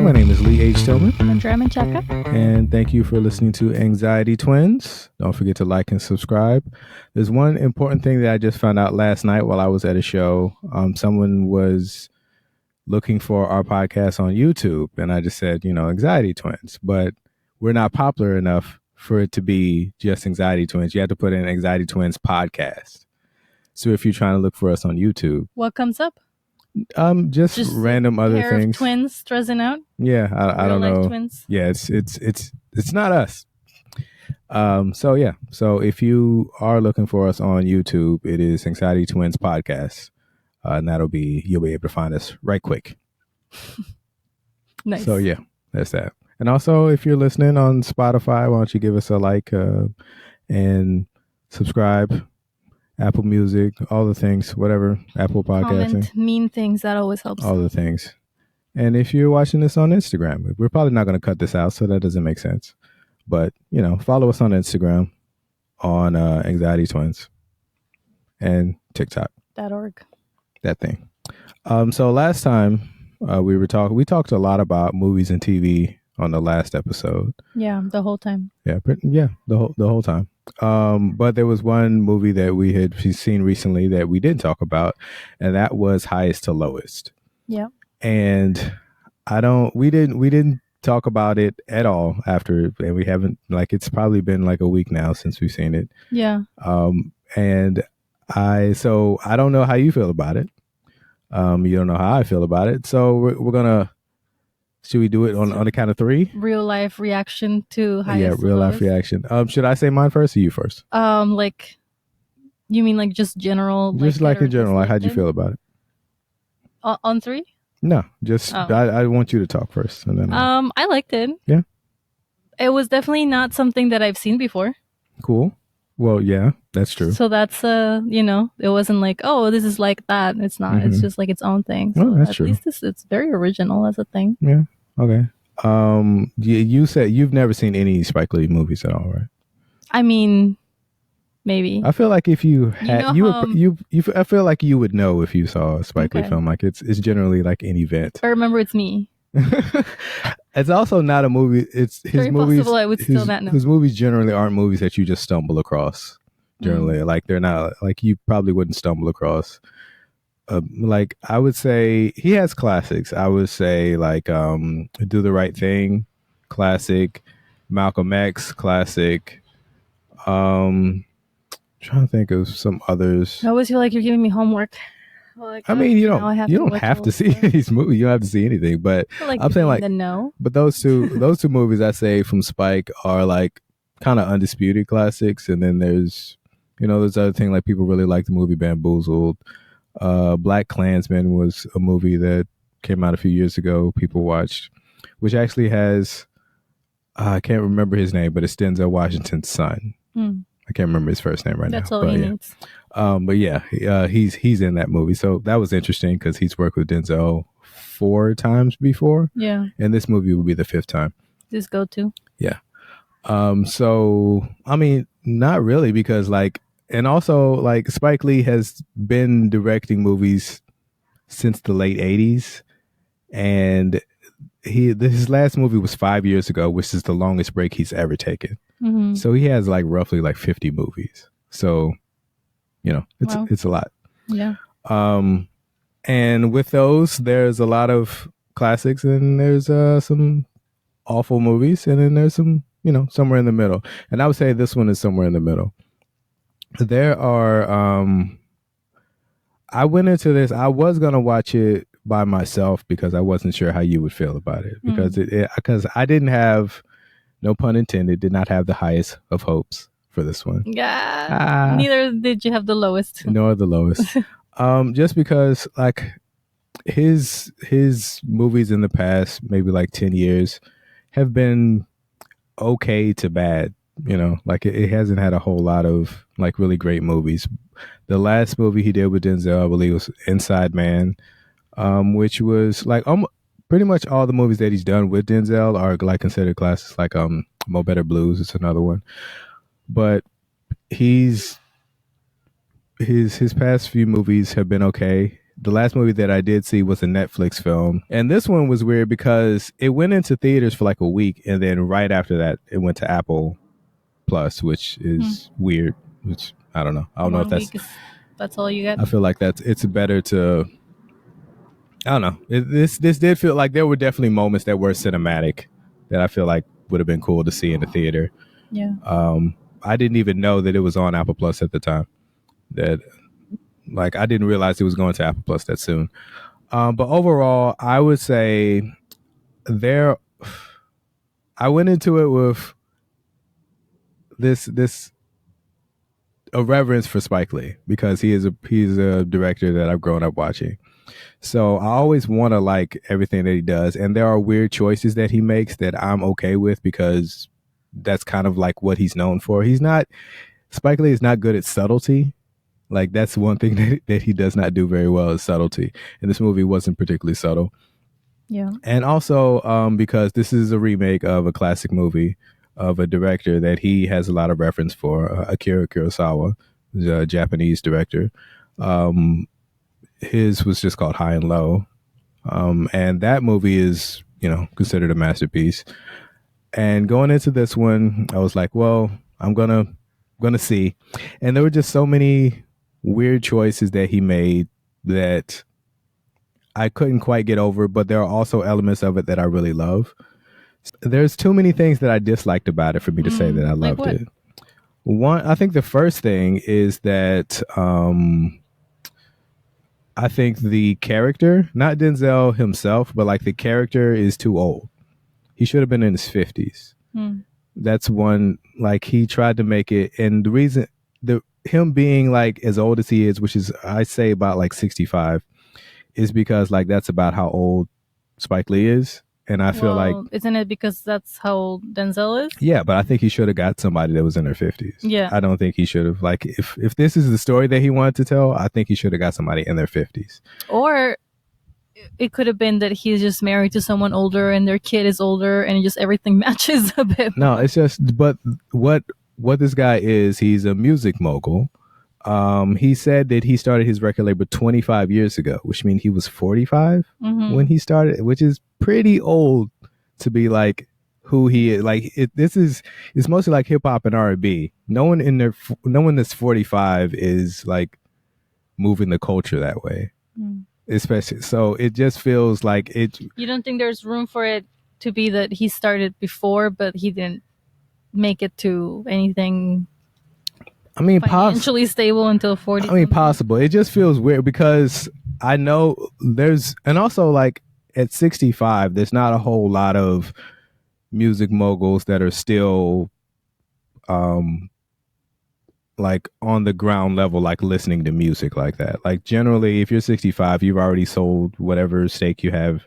My name is Lee H. Tillman. Andrea Menchaca. And thank you for listening to Anxiety Twins. Don't forget to like and subscribe. There's one important thing that I just found out last night while I was at a show. Someone was looking for our podcast on YouTube, and I just said, Anxiety Twins. But we're not popular enough for it to be just Anxiety Twins. You have to put in Anxiety Twins podcast. So if you're trying to look for us on YouTube, what comes up? Just random other pair things. Of twins stressing out. Yeah, I don't know. Twins. Yeah, it's not us. So if you are looking for us on YouTube, it is Anxiety Twins podcast, and you'll be able to find us right quick. Nice. So yeah, that's that. And also, if you're listening on Spotify, why don't you give us a like and subscribe. Apple Music, all the things, whatever, Apple Podcasting. Comment mean things, that always helps. All the things. And if you're watching this on Instagram, we're probably not going to cut this out, so that doesn't make sense. But, follow us on Instagram, on Anxiety Twins, and TikTok. .org. That thing. So last time we talked a lot about movies and TV on the last episode. Yeah, the whole time. Yeah, the whole time. But there was one movie that we had seen recently that we didn't talk about, and that was Highest to Lowest. Yeah. And we didn't talk about it at all after, and we haven't, it's probably been like a week now since we've seen it. Yeah. And I don't know how you feel about it. You don't know how I feel about it. So we're gonna. Should we do it on the count of three? Real life reaction to Highest to real Lowest. Life reaction. Should I say mine first or you first? You mean just general? Just in general, how'd you feel about it? On three? No, just I want you to talk first, and then. I liked it. Yeah. It was definitely not something that I've seen before. Cool. Well, yeah, that's true. So that's it wasn't like, oh, this is like that. It's not. Mm-hmm. It's just like its own thing. So that's true. At least it's very original as a thing. Yeah. Okay. You said you've never seen any Spike Lee movies at all, right? I mean, maybe. I feel like if you had, I feel like you would know if you saw a Spike Lee film. Like it's generally like an event. But remember, it's me. It's also not a movie. It's his very movies. Possible I would still not know. His movies generally aren't movies that you just stumble across. Generally, like they're not like you probably wouldn't stumble across. Like I would say he has classics. I would say like Do the Right Thing, classic. Malcolm X, classic. Trying to think of some others. I always feel like you're giving me homework. Like, I mean, you don't have to see these movies. You don't have to see anything. But I'm saying like no. But those two movies I say from Spike are like kind of undisputed classics. And then there's other thing like people really like the movie Bamboozled. Black Klansman was a movie that came out a few years ago. People watched, which actually has I can't remember his name, but it's Denzel Washington's son. I can't remember his first name That's now. All he needs. But yeah, he's in that movie. So that was interesting because he's worked with Denzel 4 times before. Yeah. And this movie will be the 5th time. This go-to. Yeah. So I mean, not really because and also like Spike Lee has been directing movies since the late 80s, and his last movie was 5 years ago, which is the longest break he's ever taken. Mm-hmm. So he has like roughly like 50 movies. So, it's a lot. Yeah. And with those, there's a lot of classics and there's some awful movies, and then there's some, somewhere in the middle. And I would say this one is somewhere in the middle. There are, I went into this, I was going to watch it by myself because I wasn't sure how you would feel about it because I didn't have, no pun intended, did not have the highest of hopes for this one. Yeah. Neither did you have the lowest. Nor the lowest. Just because like his movies in the past, maybe like 10 years have been okay to bad, like it hasn't had a whole lot of like really great movies. The last movie he did with Denzel, I believe, was Inside Man, which was like pretty much all the movies that he's done with Denzel are like considered classics, like Mo Better Blues is another one. But his past few movies have been okay. The last movie that I did see was a Netflix film. And this one was weird because it went into theaters for like a week. And then right after that, it went to Apple Plus, which is weird, which I don't know. I don't know if 1 week that's all you get. I feel like it's better to, I don't know. This did feel like there were definitely moments that were cinematic that I feel like would have been cool to see in the theater. Yeah. I didn't even know that it was on Apple Plus at the time. That like I didn't realize it was going to Apple Plus that soon. But overall, I would say there. I went into it with this a reverence for Spike Lee because he's a director that I've grown up watching. So I always want to like everything that he does, and there are weird choices that he makes that I'm okay with because that's kind of like what he's known for. Spike Lee is not good at subtlety. Like that's one thing that he does not do very well is subtlety, and this movie wasn't particularly subtle. Yeah. And also because this is a remake of a classic movie of a director that he has a lot of reference for, Akira Kurosawa, a Japanese director. His was just called High and Low. And that movie is, considered a masterpiece. And going into this one, I was like, well, I'm gonna see. And there were just so many weird choices that he made that I couldn't quite get over, but there are also elements of it that I really love. There's too many things that I disliked about it for me to say that I loved what? it. One, I think the first thing is that I think the character, not Denzel himself, but like the character is too old. He should have been in his 50s. That's one, like he tried to make it. And the reason, him being like as old as he is, which is, I say about like 65, is because like that's about how old Spike Lee is. And I feel like, isn't it because that's how old Denzel is? Yeah, but I think he should have got somebody that was in their 50s. Yeah. I don't think he should have, like, if this is the story that he wanted to tell, I think he should have got somebody in their 50s. Or it could have been that he's just married to someone older and their kid is older and just everything matches a bit. No, it's just, but what this guy is, he's a music mogul. He said that he started his record label 25 years ago, which means he was 45 when he started, which is pretty old to be like who he is. Like it's mostly like hip hop and R&B. No one that's 45 is like moving the culture that way, especially. So it just feels like it. You don't think there's room for it to be that he started before, but he didn't make it to anything. I mean, financially stable until 40. I mean, possible. It just feels weird because I know and also like at 65, there's not a whole lot of music moguls that are still, like on the ground level, like listening to music like that. Like generally, if you're 65, you've already sold whatever stake you have.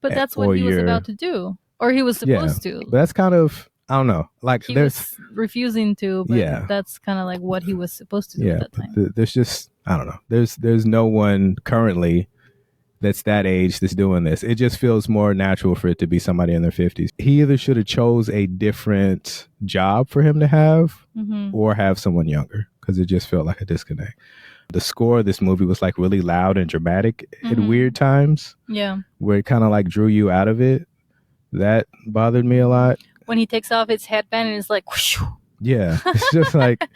But that's what he was about to do, or he was supposed to. But that's kind of, I don't know. Like he was refusing to, but that's kind of like what he was supposed to do at that time. There's just, I don't know. There's no one currently that's that age that's doing this. It just feels more natural for it to be somebody in their 50s. He either should have chose a different job for him to have or have someone younger, because it just felt like a disconnect. The score of this movie was like really loud and dramatic at weird times. Yeah. Where it kind of like drew you out of it. That bothered me a lot. When he takes off his headband and it's like whoosh. Yeah, it's just like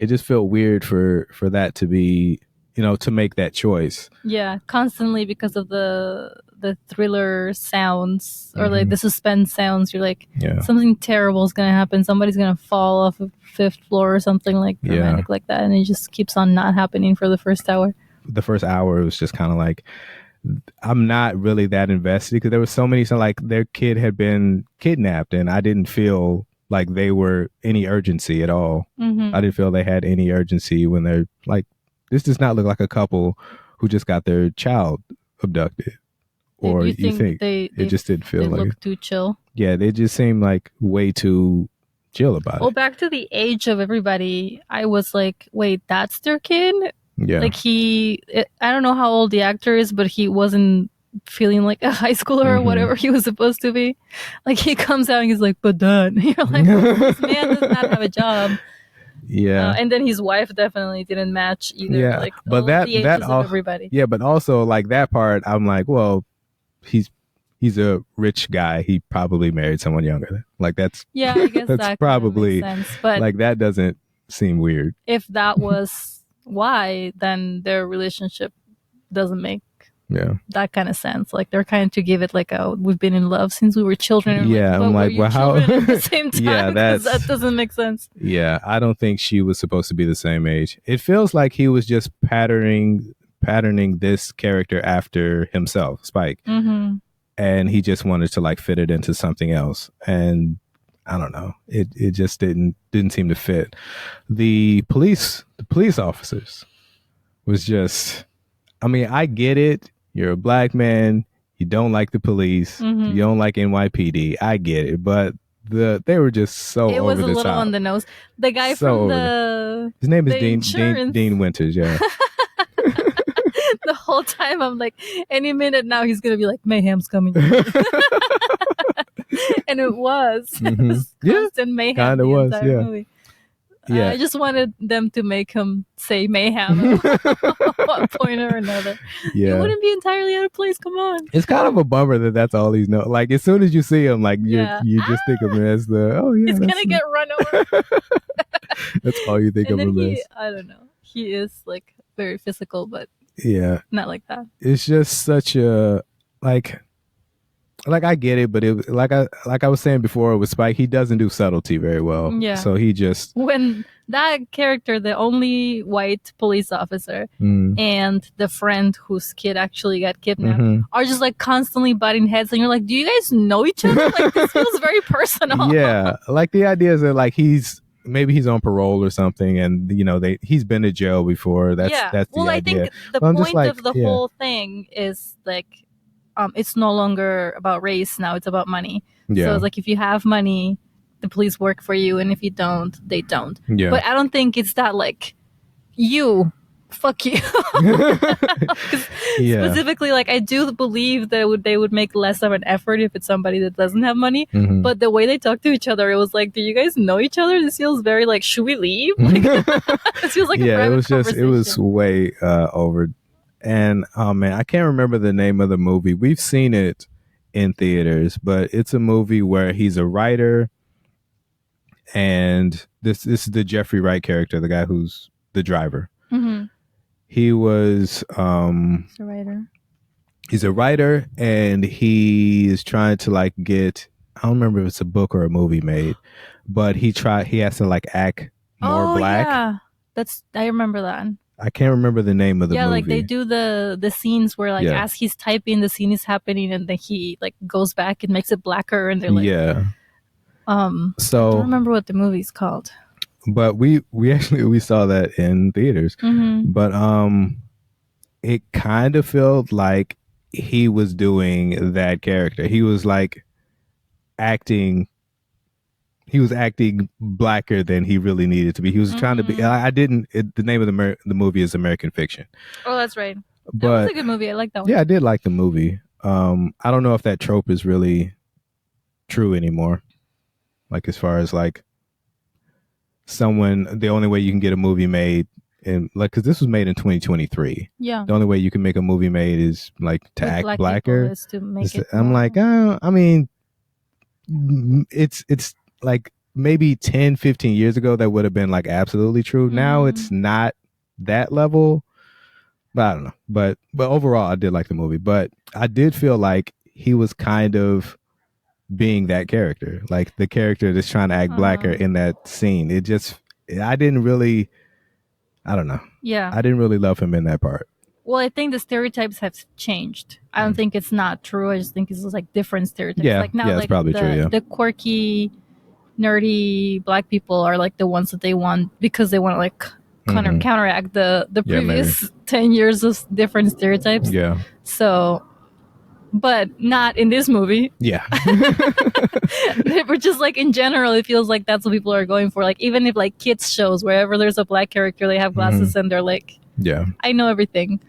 it just felt weird for that to be, to make that choice. Yeah, constantly because of the thriller sounds or like the suspense sounds. You're like, something terrible is gonna happen. Somebody's gonna fall off a 5th floor or something like dramatic like that, and it just keeps on not happening for the first hour. The first hour was just kind of like, I'm not really that invested because there was so many, like their kid had been kidnapped and I didn't feel like they were any urgency at all. I didn't feel they had any urgency when they're like, this does not look like a couple who just got their child abducted. Or you think it just didn't feel like look too chill. Yeah, they just seemed like way too chill about it. Well, back to the age of everybody, I was like, wait, that's their kid? Yeah. Like I don't know how old the actor is, but he wasn't feeling like a high schooler or whatever he was supposed to be. Like he comes out and he's like, but dad. You're like, well, this man does not have a job. Yeah. And then his wife definitely didn't match either. Yeah. Like But all that the ages of everybody. Yeah, but also like that part, I'm like, well, he's a rich guy. He probably married someone younger. Like that's I guess that's that probably kind of makes sense. But like that doesn't seem weird. If that was why, then their relationship doesn't make that kind of sense. Like they're kind to give it like we've been in love since we were children. And yeah, I'm like, well, how? At the same time, yeah, that doesn't make sense. Yeah, I don't think she was supposed to be the same age. It feels like he was just patterning this character after himself, Spike, and he just wanted to like fit it into something else. And I don't know, it just didn't seem to fit. The police officers was just. I mean, I get it. You're a black man. You don't like the police. You don't like NYPD. I get it, but they were just so over the top. It was a little on the nose. The guy from his name is Dean Winters. Yeah. The whole time I'm like, any minute now he's gonna be like, mayhem's coming. And it was. Mm-hmm. Constant mayhem. Kind of was. Yeah. Movie. Yeah, I just wanted them to make him say mayhem at one point or another. Yeah, it wouldn't be entirely out of place. Come on, it's kind of a bummer that that's all he's know. Like as soon as you see him, like you just think of him as he's gonna get run over. That's all you think of him as. I don't know. He is like very physical, but not like that. It's just such a like I get it, but it like I was saying before with Spike, he doesn't do subtlety very well. Yeah. So he just when that character, the only white police officer and the friend whose kid actually got kidnapped are just like constantly butting heads, and you're like, do you guys know each other? Like this feels very personal. Yeah. Like the idea is that like maybe he's on parole or something, and he's been to jail before. That's the idea. I think the point of the whole thing is like it's no longer about race now, it's about money. So it's like if you have money, the police work for you, and if you don't, they don't. But I don't think it's that like fuck you. Specifically, like I do believe that they would make less of an effort if it's somebody that doesn't have money. But the way they talk to each other, it was like, do you guys know each other? This feels very like, should we leave? Like, it feels like a private conversation. It was way over. And oh man, I can't remember the name of the movie. We've seen it in theaters, but it's a movie where he's a writer, and this is the Jeffrey Wright character, the guy who's the driver. He was he's a writer. He's a writer, and he is trying to like get, I don't remember if it's a book or a movie made, but he has to like act more black. Yeah, I remember that. I can't remember the name of the movie. Yeah, like they do the scenes where like as he's typing, the scene is happening, and then he like goes back and makes it blacker, and they're like, so I don't remember what the movie's called. But we saw that in theaters. But it kind of felt like he was doing that character. He was like acting. He was acting blacker than he really needed to be. He was trying to be. The name of the movie is American Fiction. Oh, that's right. But that was a good movie. I like that one. Yeah, I did like the movie. I don't know if that trope is really true anymore. Like as far as like the only way you can get a movie made, and like because this was made in 2023. Yeah. The only way you can make a movie made is like to act blacker. Is to make it I'm like, I mean, it's like maybe 10, 15 years ago that would have been like absolutely true. Now it's not that level, but I don't know. But overall, I did like the movie. But I did feel like he was kind of being that character, like the character that's trying to act blacker in that scene. I didn't really, I don't know. Yeah. I didn't really love him in that part. Well, I think the stereotypes have changed. I don't think it's not true. I just think it's just like different stereotypes. Yeah, like now, it's probably true. Yeah. The quirky, nerdy black people are like the ones that they want because they want to like counteract the previous 10 years of different stereotypes. Yeah. So, but not in this movie. Yeah. But just like in general, it feels like that's what people are going for. Like even if like kids shows, wherever there's a black character, they have glasses and they're like, I know everything.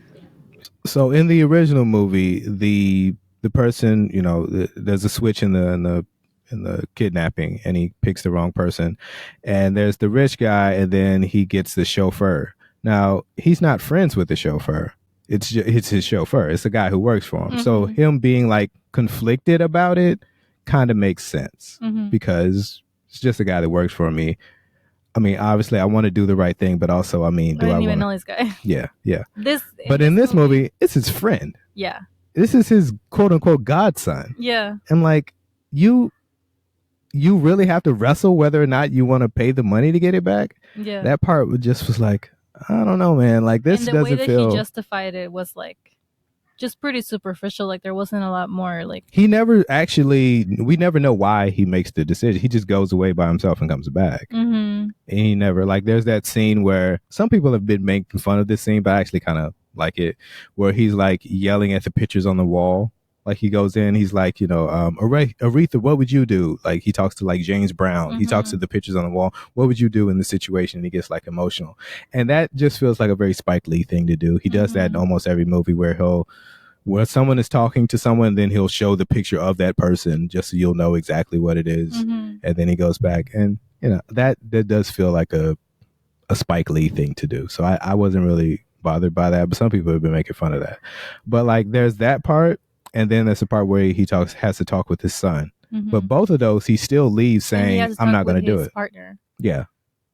So in the original movie, the person, there's a switch in the kidnapping, and he picks the wrong person. And there's the rich guy, and then he gets the chauffeur. Now he's not friends with the chauffeur. It's his chauffeur. It's the guy who works for him. Mm-hmm. So him being like conflicted about it kind of makes sense because it's just a guy that works for me. I mean, obviously, I want to do the right thing, but also, I mean, I didn't even know this guy. Yeah. But in this movie, it's his friend. Yeah. This is his quote unquote godson. Yeah. And like, you really have to wrestle whether or not you want to pay the money to get it back. Yeah. That part just was like, I don't know, man. Like, this doesn't feel. And the way that he justified it was like just pretty superficial. Like, there wasn't a lot more. Like, we never know why he makes the decision. He just goes away by himself and comes back. And he never, like, there's that scene where some people have been making fun of this scene, but I actually kind of like it, where he's like yelling at the pictures on the wall. Like, he goes in, he's like, Aretha, what would you do? Like, he talks to like James Brown. He talks to the pictures on the wall. What would you do in this situation? And he gets like emotional. And that just feels like a very Spike Lee thing to do. He does that in almost every movie where someone is talking to someone, then he'll show the picture of that person just so you'll know exactly what it is. And then he goes back. And, that does feel like a Spike Lee thing to do. So I wasn't really bothered by that, but some people have been making fun of that. But like, there's that part. And then there's the part where he has to talk with his son. But both of those, he still leaves saying, I'm not going to do it. Partner. Yeah.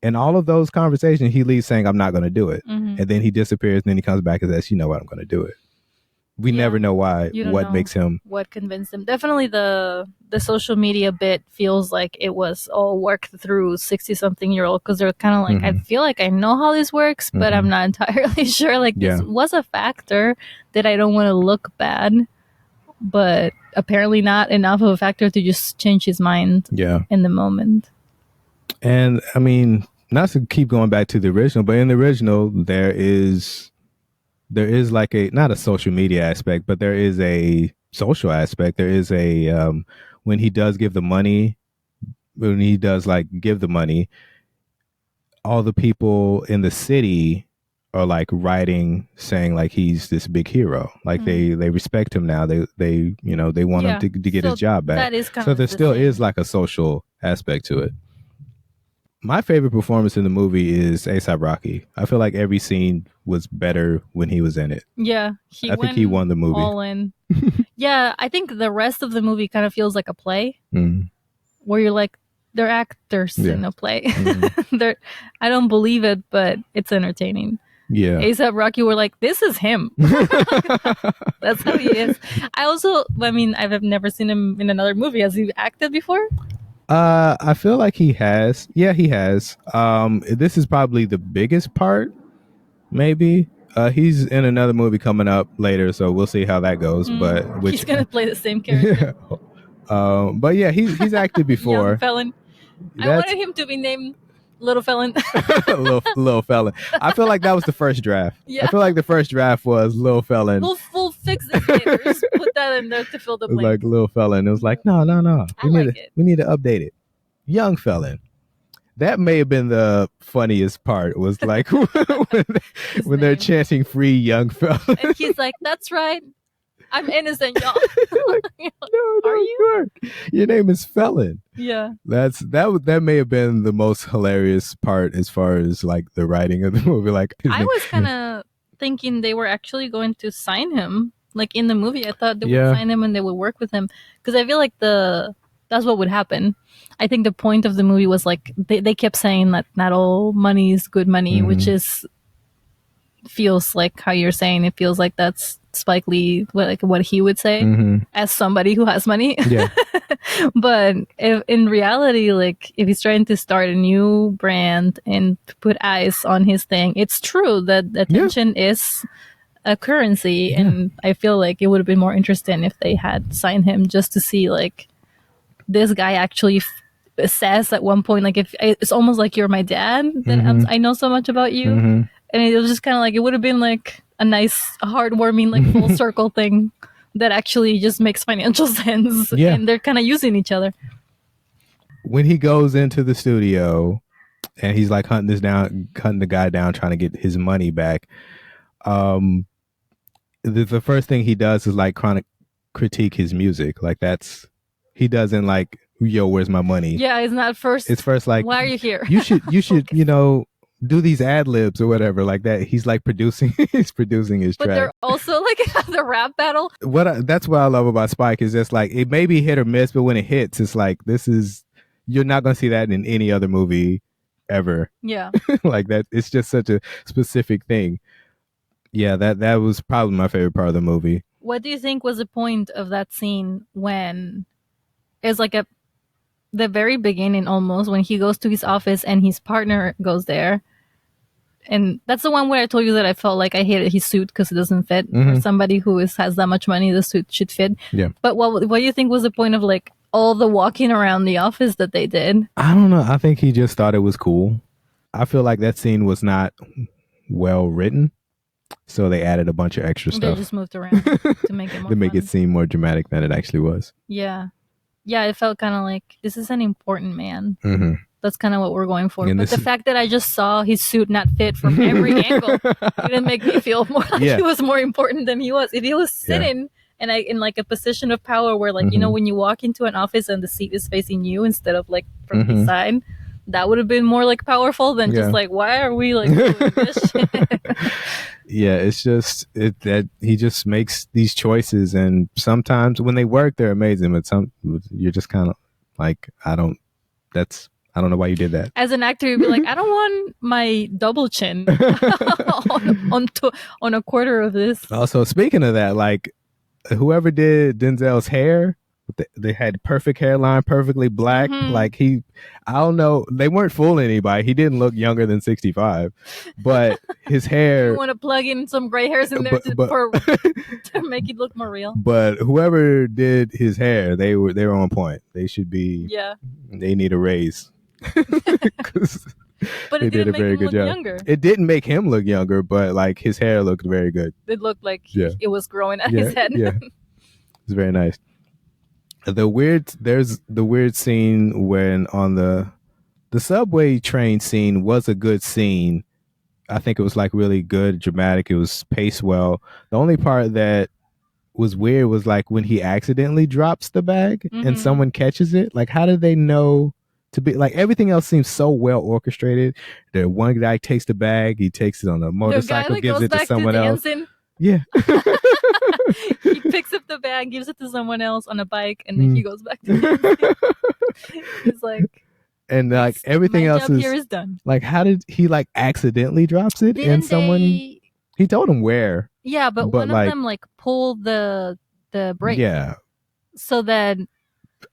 And all of those conversations, he leaves saying, I'm not going to do it. And then he disappears, and then he comes back and says, you know what, I'm going to do it. We never know why, makes him. What convinced him. Definitely the social media bit feels like it was all worked through 60-something-year-old, because they're kind of like, I feel like I know how this works, but I'm not entirely sure. Like, this was a factor that I don't want to look bad, but apparently not enough of a factor to just change his mind in the moment. And I mean, not to keep going back to the original, but in the original, there is like not a social media aspect, but there is a social aspect. There is a, when he does give the money, all the people in the city are like writing, saying like he's this big hero. Like they respect him now. They want him to get his job back. That is so there still is like a social aspect to it. My favorite performance in the movie is A$AP Rocky. I feel like every scene was better when he was in it. Yeah, I think he won the movie. All in. Yeah, I think the rest of the movie kind of feels like a play, where you're like, they're actors in a play. I don't believe it, but it's entertaining. Yeah, A$AP Rocky were like, this is him. That's how he is. I've never seen him in another movie. Has he acted before? I feel like he has. Yeah, he has. This is probably the biggest part, maybe. He's in another movie coming up later, so we'll see how that goes. But he's gonna play the same character. But yeah, he's acted before. Young felon. I wanted him to be named Little Felon. Little Felon. I feel like that was the first draft. Yeah. I feel like the first draft was Little Felon. We'll fix it later. Just put that in there to fill the blank. Like Little Felon. It was like, no. We need to update it. Young Felon. That may have been the funniest part, was like when they're chanting free young felon. And he's like, that's right. I'm innocent, y'all. Like, no, are you? Your name is Felon. Yeah. That may have been the most hilarious part as far as like the writing of the movie. Like, I was kind of thinking they were actually going to sign him. Like in the movie, I thought they would sign him and they would work with him, because I feel like that's what would happen. I think the point of the movie was like they kept saying that not all money is good money, which feels like how you're saying. It feels like that's Spike Lee, what he would say as somebody who has money. Yeah. But in reality, like if he's trying to start a new brand and put eyes on his thing, it's true that attention is a currency. And I feel like it would have been more interesting if they had signed him, just to see like this guy actually says at one point, like, if it's almost like you're my dad, that I know so much about you. And it was just kind of like, it would have been like a nice, heartwarming, like full circle thing that actually just makes financial sense. Yeah. And they're kind of using each other. When he goes into the studio and he's like hunting the guy down, trying to get his money back. The first thing he does is like critique his music. Like he doesn't like yo, where's my money? Yeah, it's not first. It's first like, why are you here? You should do these ad libs or whatever like that. He's like producing. He's producing his track. But they're also like the rap battle. That's what I love about Spike is just like it may be hit or miss, but when it hits, it's like you're not going to see that in any other movie ever. Yeah, like that. It's just such a specific thing. Yeah, that was probably my favorite part of the movie. What do you think was the point of that scene when it's like the very beginning almost when he goes to his office and his partner goes there? And that's the one where I told you that I felt like I hated his suit because it doesn't fit. For somebody who has that much money, the suit should fit. Yeah. But what do you think was the point of like all the walking around the office that they did? I don't know. I think he just thought it was cool. I feel like that scene was not well written, so they added a bunch of extra stuff. They just moved around to make it more to make it seem more dramatic than it actually was. Yeah. Yeah, it felt kind of like this is an important man. Mm-hmm. That's kind of what we're going for. But the fact that I just saw his suit not fit from every angle didn't make me feel more like he was more important than he was. If he was sitting and in like a position of power where like, you know, when you walk into an office and the seat is facing you instead of like from the side, that would have been more like powerful than just like, why are we like doing this shit? Yeah, it's just that he just makes these choices, and sometimes when they work, they're amazing. But you're just kind of like, I don't know why you did that. As an actor, you'd be like, I don't want my double chin on a quarter of this. Also, speaking of that, like whoever did Denzel's hair, they had perfect hairline, perfectly black. Like I don't know, they weren't fooling anybody. He didn't look younger than 65, but his hair. You want to plug in some gray hairs in there to make it look more real. But whoever did his hair, they were on point. They should be. Yeah. They need a raise. But it didn't make him look younger. It didn't make him look younger, but like his hair looked very good. It looked like it was growing out his head. Yeah, it's very nice. There's the weird scene when on the subway train scene was a good scene. I think it was like really good, dramatic. It was paced well. The only part that was weird was like when he accidentally drops the bag and someone catches it. Like, how did they know to be like everything else seems so well orchestrated? The one guy takes the bag, he takes it on a motorcycle, gives it to someone else. Yeah. He picks up the bag, gives it to someone else on a bike, and then he goes back to dancing. He's like, and like everything else is done. Like, how did he like accidentally drops it? And someone he told him where. Yeah, but one of them like pulled the brake. Yeah. So that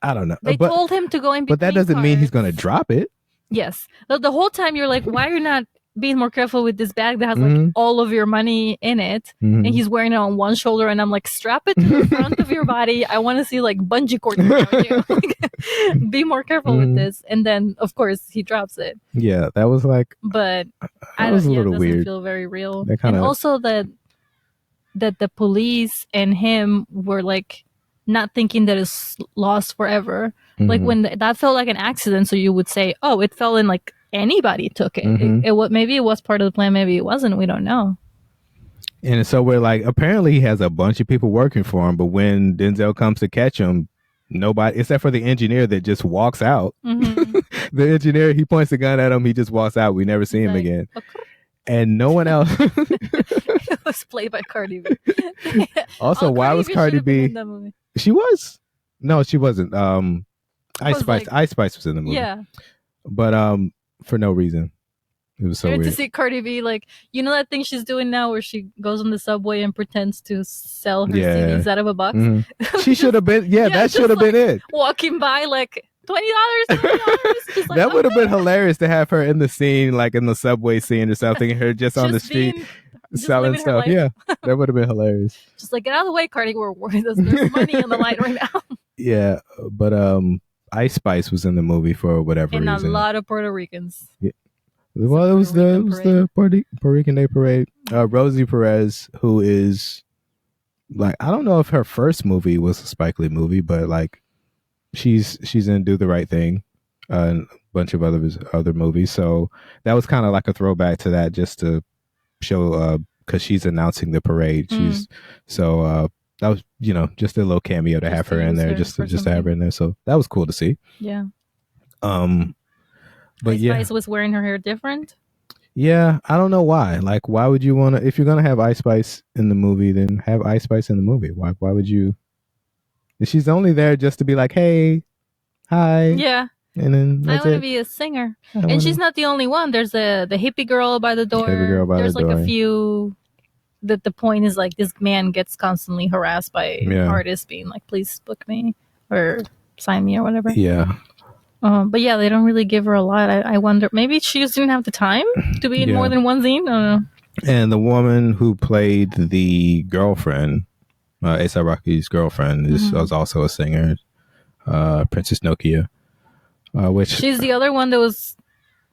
I don't know. They told him to go in between. But that doesn't mean he's gonna drop it. Yes. The whole time you're like, why are you not being more careful with this bag that has like all of your money in it, and he's wearing it on one shoulder, and I'm like, strap it to the front of your body. I want to see like bungee cords around you. Like, be more careful with this. And then of course he drops it. Yeah, that was like, but that was a little weird. Feel very real. And also that the police and him were like not thinking that it's lost forever. Like when that felt like an accident, so you would say, oh, it fell in like anybody took it. Maybe it was part of the plan, maybe it wasn't, we don't know. And so we're like, apparently he has a bunch of people working for him, but when Denzel comes to catch him, nobody except for the engineer that just walks out. The engineer, he points the gun at him, he just walks out. We never see him again. And no one else. It was played by Cardi B. Also, why was Cardi B? She was. No, she wasn't. Ice Spice was in the movie. Yeah. But for no reason. It was so weird to see Cardi B, like, you know that thing she's doing now where she goes on the subway and pretends to sell her CDs out of a box? She should have been, that should have been it. Walking by like, $20, $20. Like, that would have been hilarious to have her in the scene, like in the subway scene or something, her just on the street selling stuff. Yeah, that would have been hilarious. Just like, get out of the way, Cardi. There's money on the line right now. Yeah, but Ice Spice was in the movie for whatever reason. And a lot of Puerto Ricans. Yeah. Well, it was the Puerto Rican Day Parade. Rosie Perez, who is like, I don't know if her first movie was a Spike Lee movie, but like she's in Do the Right Thing, and a bunch of other movies. So that was kind of like a throwback to that, just to show because she's announcing the parade. that was, just a little cameo to Just have to her in use there, her just for to have her something. in there. So that was cool to see. Yeah. But Ice Spice was wearing her hair different. yeah, I don't know why. Like, why would you want to? If you're gonna have Ice Spice in the movie, then have Ice Spice in the movie. Why would you? She's only there just to be like, hey, hi, Yeah. and then I that's want to it. be a singer. And she's not the only one. There's the hippie girl by the door. Hippie girl by There's the like door. a few that the point is like this man gets constantly harassed by artists being like, please book me or sign me or whatever. Yeah. But yeah, they don't really give her a lot. I wonder, maybe she just didn't have the time to be in more than one scene. I don't know. And the woman who played the girlfriend, A$AP Rocky's girlfriend, was also a singer, Princess Nokia. Which she's the other one that was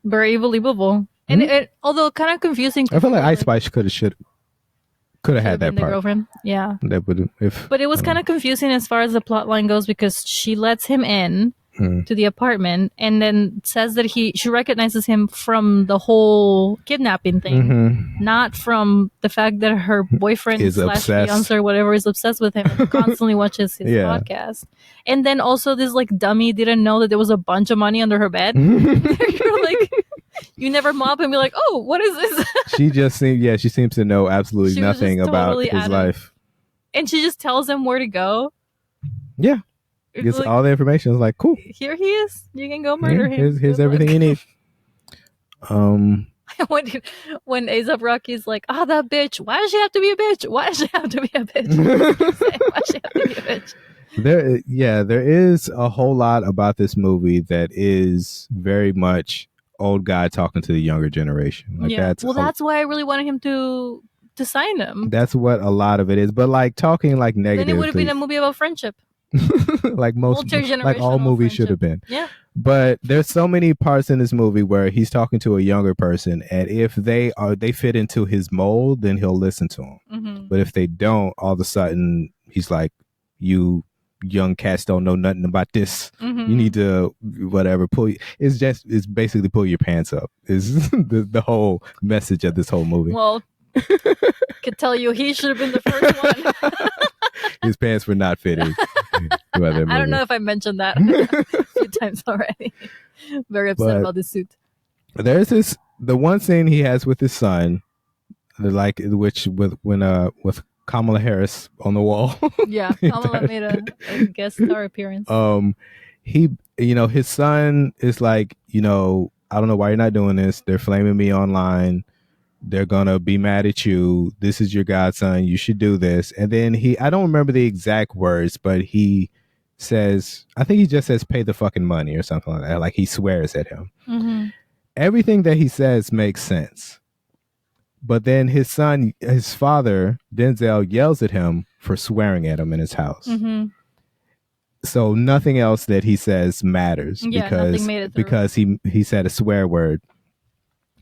very believable, and it, although kind of confusing. I feel like Ice Spice could have had that the part. Girlfriend, yeah. That would but it was kind of confusing as far as the plot line goes because she lets him in to the apartment and then says that she recognizes him from the whole kidnapping thing, not from the fact that her boyfriend / fiance or whatever is obsessed with him and constantly watches his podcast. And then also this like dummy didn't know that there was a bunch of money under her bed. You're like, you never mop and be like, oh, what is this? she seems to know absolutely nothing about his life. And she just tells him where to go. Yeah. Gets like, all the information. It's like, cool. Here he is. You can go murder him. Here's everything you need. When A$AP Rocky's like, that bitch. Why does she have to be a bitch? Why does she have to be a bitch? Why does she have to be a bitch? There is a whole lot about this movie that is very much old guy talking to the younger generation. Like that's why I really wanted him to sign him. That's what a lot of it is. But like talking like negative. Then it would have been a movie about friendship. Like all movies should have been. Yeah. But there's so many parts in this movie where he's talking to a younger person, and if they fit into his mold, then he'll listen to them. But if they don't, all of a sudden he's like, you young cats don't know nothing about this. You need to whatever it's basically pull your pants up is the whole message of this whole movie. Well, could tell you he should have been the first one. His pants were not fitting. I don't know if I mentioned that a few times already. Very upset about this suit. There's the one scene he has with his son, with Kamala Harris on the wall. Yeah, Kamala made a guest star appearance. His son is like, I don't know why you're not doing this. They're flaming me online. They're gonna be mad at you. This is your godson. You should do this. And then I don't remember the exact words, but he says, I think he just says, pay the fucking money or something like that. Like he swears at him. Everything that he says makes sense. But then his father, Denzel, yells at him for swearing at him in his house. So nothing else that he says matters because he said a swear word.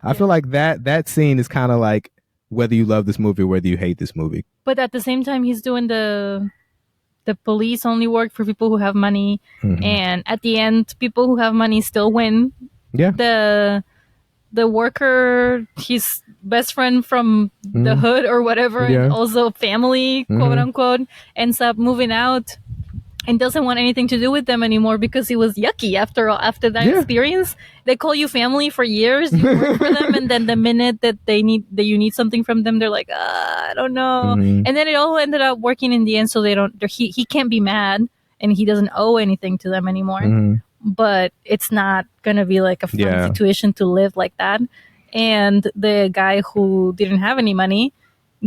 I feel like that scene is kind of like whether you love this movie or whether you hate this movie. But at the same time, he's doing the police only work for people who have money, and at the end, people who have money still win. Yeah. The worker, his best friend from the hood or whatever, and also family, quote unquote, ends up moving out and doesn't want anything to do with them anymore because he was yucky after that experience. They call you family for years, you work for them, and then the minute that you need something from them, they're like, I don't know. And then it all ended up working in the end, so he can't be mad and he doesn't owe anything to them anymore. But it's not gonna be like a fun situation to live like that. And the guy who didn't have any money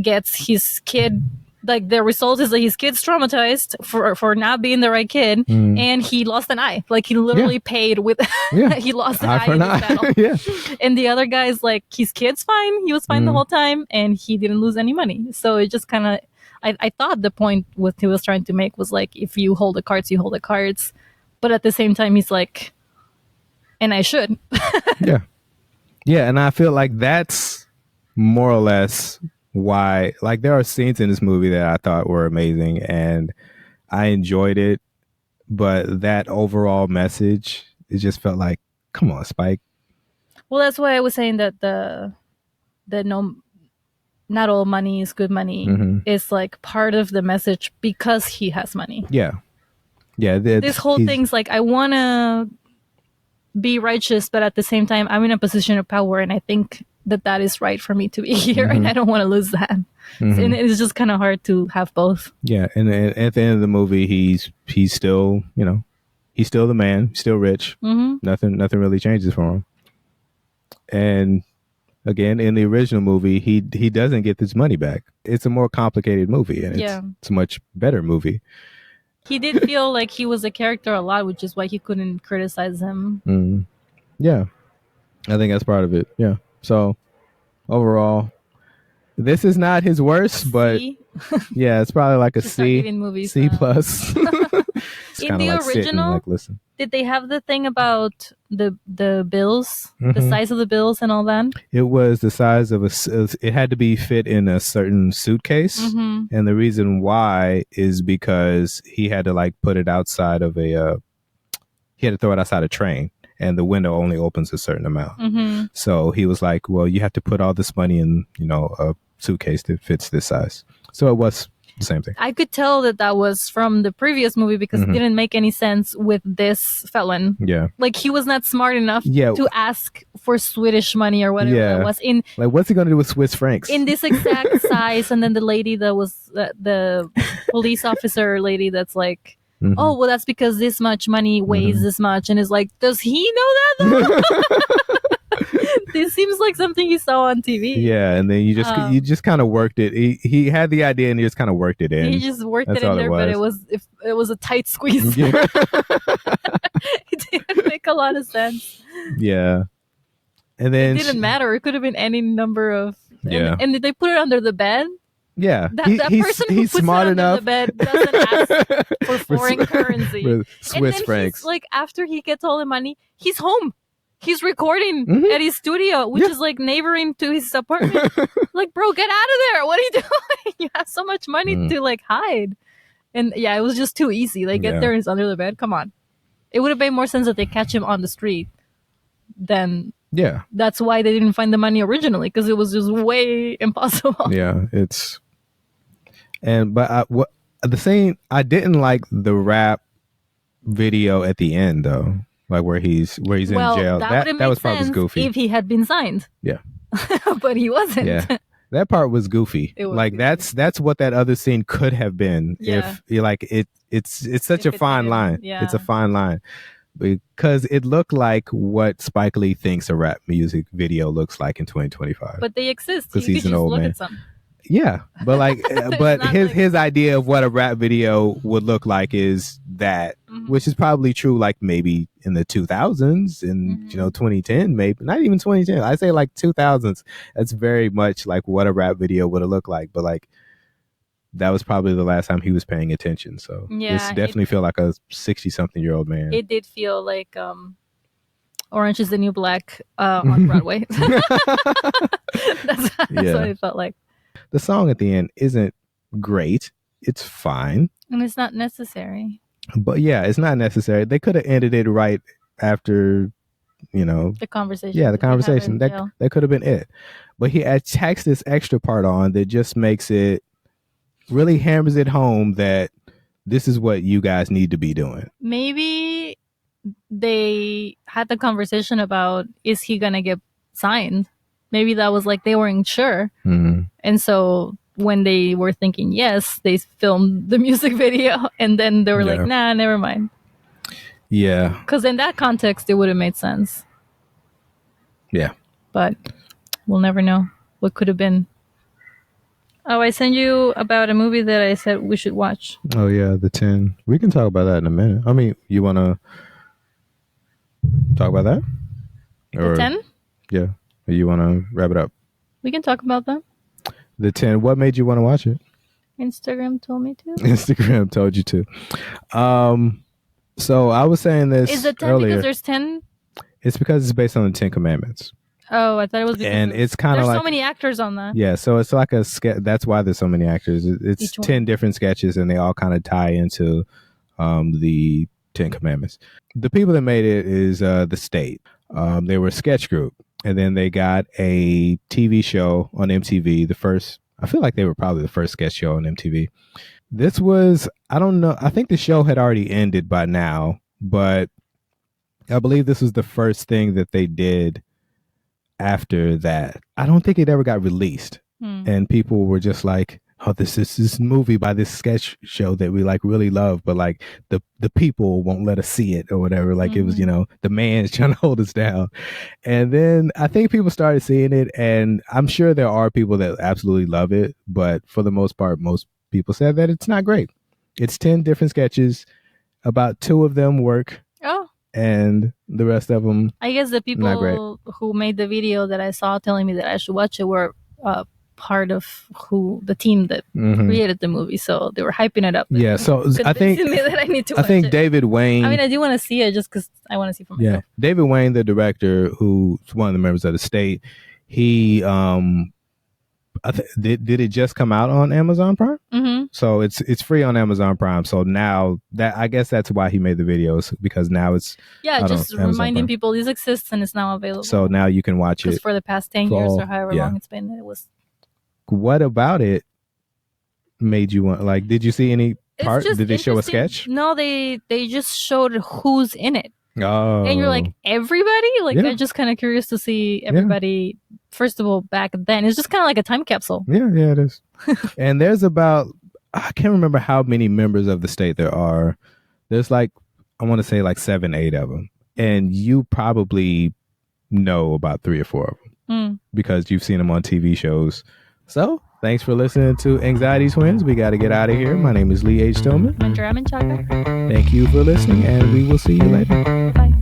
gets his kid. Like the result is that his kid's traumatized for not being the right kid, and he lost an eye. Like he literally paid with. He lost an eye in this battle. And the other guy's like, his kid's fine. He was fine the whole time, and he didn't lose any money. So it just kind of. I thought the point what he was trying to make was like, if you hold the cards, you hold the cards. But at the same time, he's like, and I should. Yeah, and I feel like that's more or less why, like, there are scenes in this movie that I thought were amazing and I enjoyed it, but that overall message, it just felt like, come on, Spike. Well, that's why I was saying that the not all money is good money is like part of the message because he has money. Yeah. This whole thing's like, I want to be righteous, but at the same time, I'm in a position of power, and I think that is right for me to be here, and I don't want to lose that. And it's just kind of hard to have both. Yeah, and at the end of the movie, he's still, he's still the man, still rich. Nothing really changes for him. And again, in the original movie, he doesn't get this money back. It's a more complicated movie, and it's a much better movie. He did feel like he was a character a lot, which is why he couldn't criticize him. Yeah, I think that's part of it. Yeah. So overall, this is not his worst, but yeah, it's probably like a C plus. In the original, did they have the thing about the bills, the size of the bills and all that? It was the size of it had to be fit in a certain suitcase. And the reason why is because he had to like put it outside of he had to throw it outside a train, and the window only opens a certain amount. So he was like, well, you have to put all this money in, a suitcase that fits this size. So it was the same thing. I could tell that was from the previous movie because it didn't make any sense with this felon. Yeah. Like he was not smart enough to ask for Swedish money or whatever it was. Like, what's he going to do with Swiss francs? In this exact size. And then the lady that was the police officer lady that's like, oh, well, that's because this much money weighs this much. And is like, does he know that though? This seems like something he saw on TV. Yeah, and then you just kind of worked it. He had the idea and he just kind of worked it in. He just worked it in there, but it was a tight squeeze. Yeah. It didn't make a lot of sense. Yeah, and then it didn't matter. It could have been any number of. And did they put it under the bed? Yeah, that person who puts smart it enough. under the bed doesn't ask for foreign currency. For Swiss francs. Like after he gets all the money, he's home. He's recording at his studio, which is like neighboring to his apartment. Like, bro, get out of there. What are you doing? You have so much money to like hide. And yeah, it was just too easy. Like, get there and it's under the bed. Come on. It would have made more sense that they catch him on the street than. Yeah. That's why they didn't find the money originally, because it was just way impossible. Yeah, I didn't like the rap video at the end though. Like where he's in jail. That was probably goofy. If he had been signed. Yeah. But he wasn't. Yeah. That part was goofy. Like goofy. That's what that other scene could have been if you're like it's such a fine line. Yeah. It's a fine line. Because it looked like what Spike Lee thinks a rap music video looks like in 2025. But they exist. Because he's an old man. At some. Yeah, but like, but his idea of what a rap video would look like is that, which is probably true. Like maybe in the 2000s, in 2010, maybe not even 2010. I say like 2000s. That's very much like what a rap video would have looked like. But like, that was probably the last time he was paying attention. So this definitely feel like a 60-something-year-old man. It did feel like Orange is the New Black on Broadway. That's what it felt like. The song at the end isn't great. It's fine. And it's not necessary. But yeah, it's not necessary. They could have ended it right after, the conversation. Yeah, the conversation. That could have been it. But he attacks this extra part on that just makes it, really hammers it home that this is what you guys need to be doing. Maybe they had the conversation about, is he going to get signed? Maybe that was like they weren't sure. And so when they were thinking yes, they filmed the music video and then they were like, nah, never mind. Yeah. Because in that context, it would have made sense. Yeah. But we'll never know what could have been. Oh, I sent you about a movie that I said we should watch. Oh, yeah, The 10. We can talk about that in a minute. I mean, you want to talk about that? The 10? Yeah. You want to wrap it up? We can talk about that. The 10. What made you want to watch it? Instagram told me to. Instagram told you to. So I was saying this Is it 10 earlier. because there's 10? It's because it's based on the 10 Commandments. Oh, I thought it was because and it's kind of like so many actors on that. Yeah, so it's like a sketch. That's why there's so many actors. It's 10 different sketches, and they all kind of tie into the 10 Commandments. The people that made it is the state. They were a sketch group. And then they got a TV show on MTV, the first I feel like they were probably the first sketch show on MTV. This was, I don't know, I think the show had already ended by now, but I believe this was the first thing that they did after that. I don't think it ever got released. And people were just like, oh, this is this movie by this sketch show that we like really love, but like the people won't let us see it or whatever. Like it was, the man's trying to hold us down. And then I think people started seeing it, and I'm sure there are people that absolutely love it, but for the most part, most people said that it's not great. It's 10 different sketches. About 2 of them work. Oh. And the rest of them, I guess the people who made the video that I saw telling me that I should watch it were part of the team that created the movie, so they were hyping it up. Yeah, so I think that I need to. I think it. David Wayne. I mean, I do want to see it just because I want to see for myself. Yeah, David Wayne, the director, who's one of the members of the state, he did it just come out on Amazon Prime? Mm-hmm. So it's free on Amazon Prime. So now that I guess that's why he made the videos, because now it's just reminding people this exists and it's now available. So now you can watch it. Because for the past 10 years or however long it's been, it was. What about it made you want? Like, did you see any part? Did they show a sketch? No, they just showed who's in it. Oh. And you're like, everybody? Like, I'm just kind of curious to see everybody. Yeah. First of all, back then, it's just kind of like a time capsule. Yeah, it is. And there's about, I can't remember how many members of the state there are. There's like, I want to say like 7, 8 of them. And you probably know about 3 or 4 of them because you've seen them on TV shows. So, thanks for listening to Anxiety Twins. We got to get out of here. My name is Lee H. Tillman. I'm Chaka. Thank you for listening, and we will see you later. Bye.